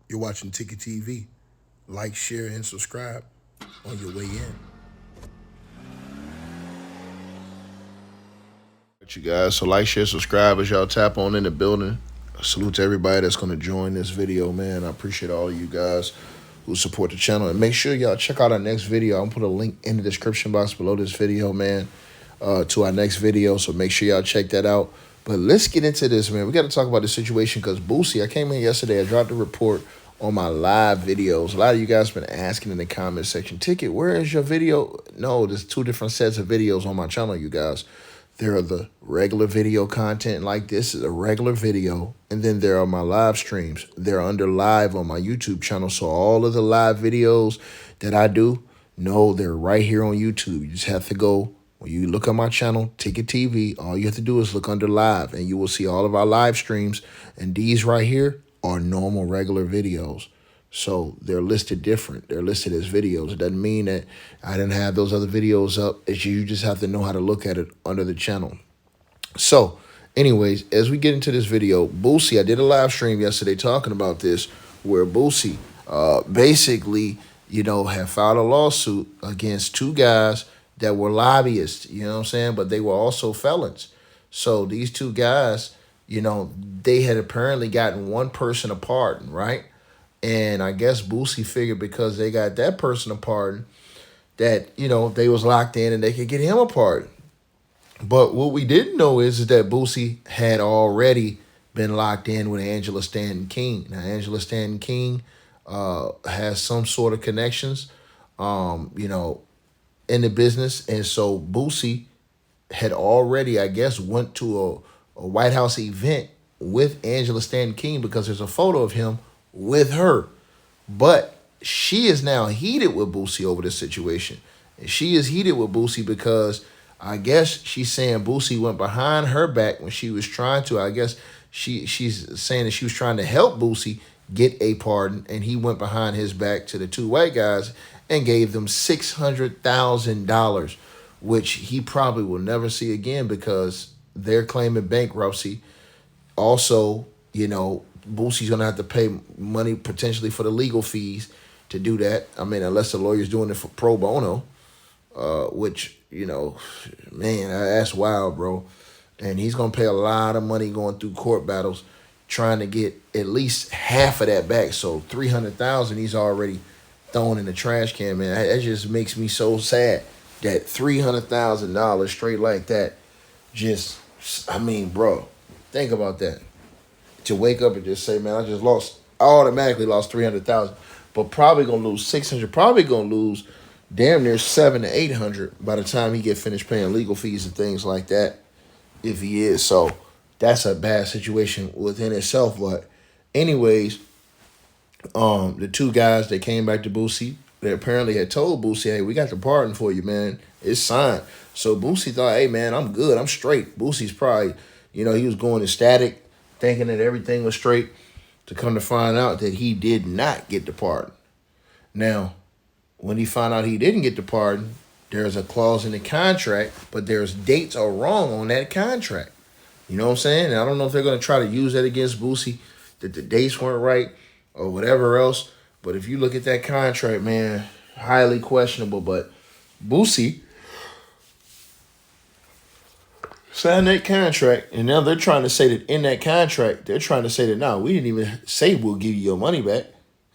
You're watching Ticket TV. Like, share, and subscribe on your way in. You guys, so like, share, subscribe as y'all tap on in the building. Salute to everybody that's going to join this video, man. I appreciate all of you guys who support the channel. And make sure y'all check out our next video. I'm going to put a link in the description box below this video, man, to our next video. So make sure y'all check that out. But let's get into this, man. We got to talk about the situation because Boosie, I came in yesterday. I dropped a report on my live videos. A lot of you guys been asking in the comment section, Ticket, where is your video? No, there's two different sets of videos on my channel, you guys. There are the regular video content like this is a regular video. And then there are my live streams. They're under live on my YouTube channel. So all of the live videos that I do, no, they're right here on YouTube. You just have to go, when you look at my channel, Ticket TV, all you have to do is look under live and you will see all of our live streams. And these right here are normal, regular videos. So they're listed different. They're listed as videos. It doesn't mean that I didn't have those other videos up. It's you just have to know how to look at it under the channel. So anyways, as we get into this video, Boosie, I did a live stream yesterday talking about this, where Boosie basically, had filed a lawsuit against two guys that were lobbyists, you know what I'm saying? But they were also felons. So these two guys, they had apparently gotten one person a pardon, right? And I guess Boosie figured because they got that person a pardon that, they was locked in and they could get him a pardon. But what we didn't know is that Boosie had already been locked in with Angela Stanton King. Now, Angela Stanton King has some sort of connections, in the business. And so Boosie had already, I guess, went to a White House event with Angela Stanton King because there's a photo of him with her. But she is now heated with Boosie over this situation. And she is heated with Boosie because I guess she's saying Boosie went behind her back when she was trying to. I guess she's saying that she was trying to help Boosie get a pardon, and he went behind his back to the two white guys and gave them $600,000, which he probably will never see again because they're claiming bankruptcy. Also, Boosie's going to have to pay money potentially for the legal fees to do that. I mean, unless the lawyer's doing it for pro bono, which, man, that's wild, bro. And he's going to pay a lot of money going through court battles trying to get at least half of that back. So $300,000 he's already thrown in the trash can, man. That just makes me so sad that $300,000 straight like that just, I mean, bro, think about that. To wake up and just say, man, I automatically lost 300,000, but probably gonna lose 600, probably gonna lose damn near 700 to 800 by the time he get finished paying legal fees and things like that, if he is. So that's a bad situation within itself. But anyways, the two guys that came back to Boosie, they apparently had told Boosie, hey, we got the pardon for you, man. It's signed. So Boosie thought, hey, man, I'm good. I'm straight. Boosie's probably, he was going ecstatic, thinking that everything was straight, to come to find out that he did not get the pardon. Now, when he found out he didn't get the pardon, there's a clause in the contract, but there's dates are wrong on that contract. You know what I'm saying? And I don't know if they're going to try to use that against Boosie, that the dates weren't right or whatever else. But if you look at that contract, man, highly questionable. But Boosie signed that contract, and now they're trying to say that in that contract, they're trying to say that, no, we didn't even say we'll give you your money back,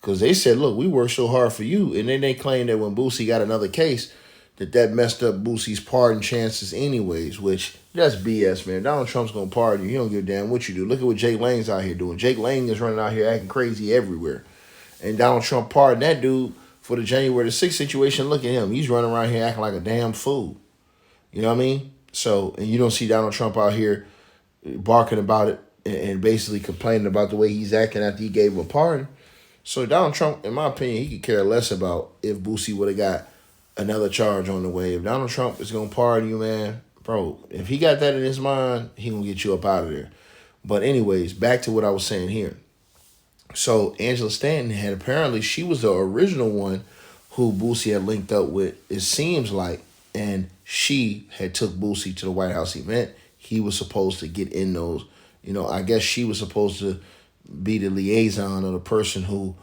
because they said, look, we worked so hard for you. And then they claim that when Boosie got another case, that messed up Boosie's pardon chances anyways, which that's BS, man. Donald Trump's going to pardon you. He don't give a damn what you do. Look at what Jake Lang's out here doing. Jake Lang is running out here acting crazy everywhere. And Donald Trump pardoned that dude for the January the 6th situation. Look at him. He's running around here acting like a damn fool. You know what I mean? So, and you don't see Donald Trump out here barking about it and basically complaining about the way he's acting after he gave him a pardon. So Donald Trump, in my opinion, he could care less about if Boosie would have got another charge on the way. If Donald Trump is going to pardon you, man, bro, if he got that in his mind, he going to get you up out of there. But anyways, back to what I was saying here. So Angela Stanton had apparently, she was the original one who Boosie had linked up with, it seems like, and she had took Boosie to the White House event. He was supposed to get in those, I guess she was supposed to be the liaison or the person who,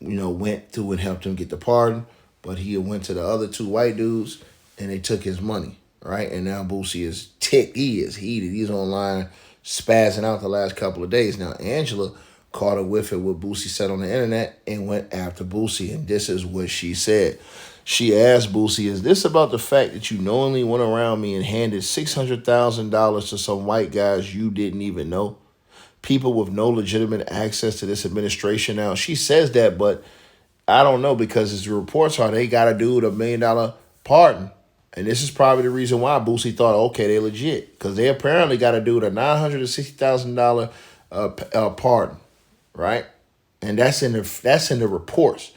went through and helped him get the pardon. But he went to the other two white dudes and they took his money, right? And now Boosie is ticked. He is heated. He's online spazzing out the last couple of days. Now, Angela caught a whiff at what Boosie said on the internet and went after Boosie. And this is what she said. She asked Boosie, is this about the fact that you knowingly went around me and handed $600,000 to some white guys you didn't even know? People with no legitimate access to this administration. Now, she says that, but I don't know, because as the reports are, they got a dude $1 million pardon. And this is probably the reason why Boosie thought, okay, they legit. Because they apparently got a dude a $960,000 pardon, right? And that's in the reports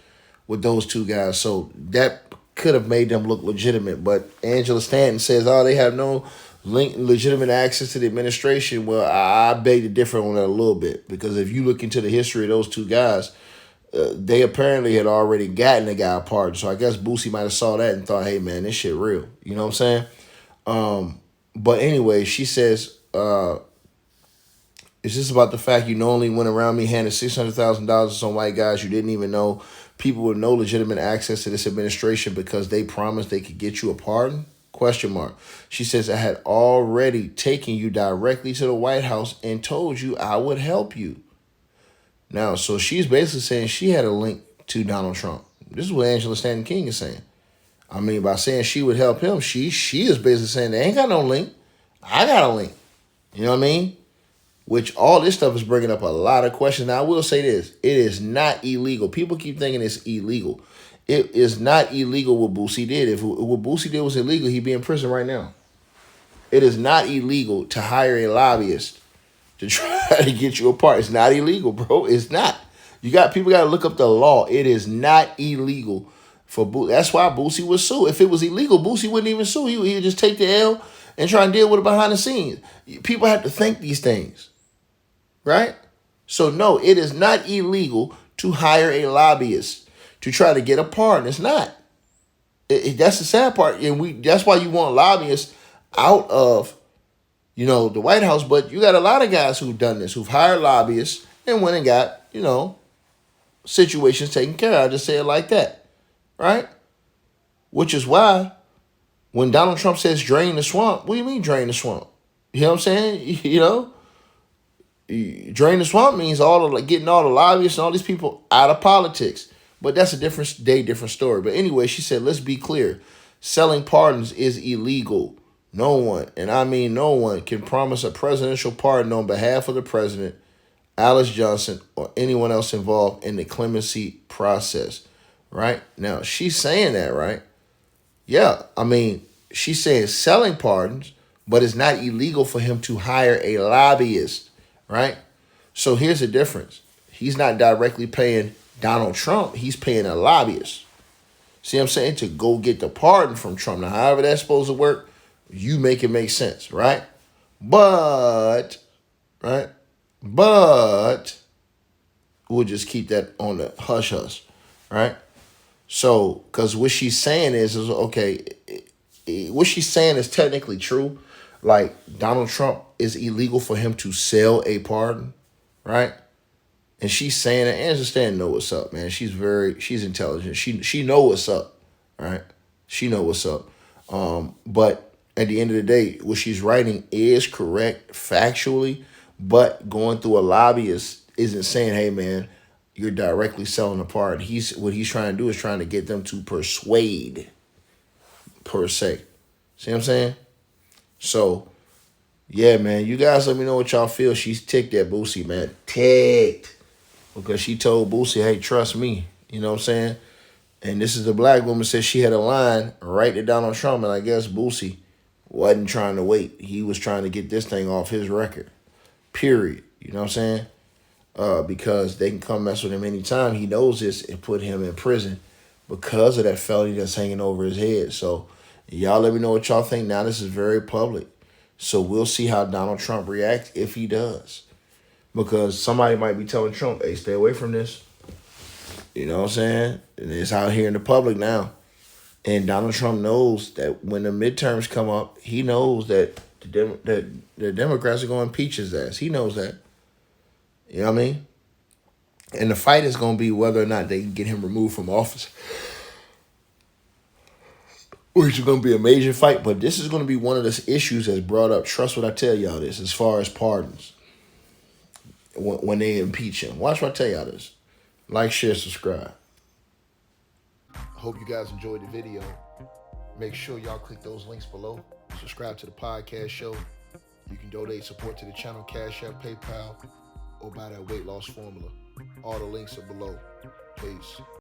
with those two guys. So that could have made them look legitimate. But Angela Stanton says, oh, they have no legitimate access to the administration. Well, I beg to differ on that a little bit. Because if you look into the history of those two guys, they apparently had already gotten the guy a pardon. So I guess Boosie might have saw that and thought, hey, man, this shit real. You know what I'm saying? But anyway, she says, is this about the fact you knowingly went around me handed $600,000 to some white guys you didn't even know, people with no legitimate access to this administration because they promised they could get you a pardon? Question mark. She says, I had already taken you directly to the White House and told you I would help you. Now, so she's basically saying she had a link to Donald Trump. This is what Angela Stanton King is saying. I mean, by saying she would help him, she is basically saying they ain't got no link. I got a link. You know what I mean? Which all this stuff is bringing up a lot of questions. Now, I will say this. It is not illegal. People keep thinking it's illegal. It is not illegal what Boosie did. If what Boosie did was illegal, he'd be in prison right now. It is not illegal to hire a lobbyist to try to get you a part. It's not illegal, bro. It's not. People got to look up the law. It is not illegal for Boosie. That's why Boosie was sued. If it was illegal, Boosie wouldn't even sue. He would just take the L and try and deal with it behind the scenes. People have to think these things, right? So no, it is not illegal to hire a lobbyist to try to get a pardon. It's not. That's the sad part, and that's why you want lobbyists out of the White House. But you got a lot of guys who've done this, who've hired lobbyists and went and got, situations taken care of. I just say it like that, right? Which is why when Donald Trump says drain the swamp, what do you mean drain the swamp? You know what I'm saying? Drain the swamp means getting all the lobbyists and all these people out of politics. But that's a different story. But anyway, she said, let's be clear. Selling pardons is illegal. No one, and I mean no one, can promise a presidential pardon on behalf of the president, Alice Johnson, or anyone else involved in the clemency process, right? Now, she's saying that, right? Yeah, I mean, she's saying selling pardons, but it's not illegal for him to hire a lobbyist, right? So here's the difference. He's not directly paying Donald Trump. He's paying a lobbyist. See what I'm saying? To go get the pardon from Trump. Now, however that's supposed to work, you make it make sense, right? But we'll just keep that on the hush-hush, right? So, because what she's saying is okay, what she's saying is technically true. Like, Donald Trump is illegal for him to sell a pardon, right? And she's saying that Angela Stanton know what's up, man. She's intelligent. She know what's up, right? She know what's up. But at the end of the day, what she's writing is correct factually, but going through a lobbyist isn't saying, hey, man, you're directly selling a pardon. What he's trying to do is trying to get them to persuade, per se. See what I'm saying? So, yeah, man, you guys let me know what y'all feel. She's ticked at Boosie, man. Ticked. Because she told Boosie, hey, trust me. You know what I'm saying? And this is the black woman said she had a line right to Donald Trump, and I guess Boosie wasn't trying to wait. He was trying to get this thing off his record. Period. You know what I'm saying? Because they can come mess with him anytime. He knows this and put him in prison because of that felony that's hanging over his head. So y'all let me know what y'all think. Now, this is very public. So we'll see how Donald Trump reacts if he does. Because somebody might be telling Trump, hey, stay away from this. You know what I'm saying? And it's out here in the public now. And Donald Trump knows that when the midterms come up, he knows that the Democrats are going to impeach his ass. He knows that. You know what I mean? And the fight is going to be whether or not they can get him removed from office, which is going to be a major fight. But this is going to be one of the issues that's brought up. Trust what I tell y'all this, as far as pardons, when they impeach him. Watch what I tell y'all this. Like, share, subscribe. Hope you guys enjoyed the video. Make sure y'all click those links below. Subscribe to the podcast show. You can donate support to the channel, Cash App, PayPal, or buy that weight loss formula. All the links are below. Peace.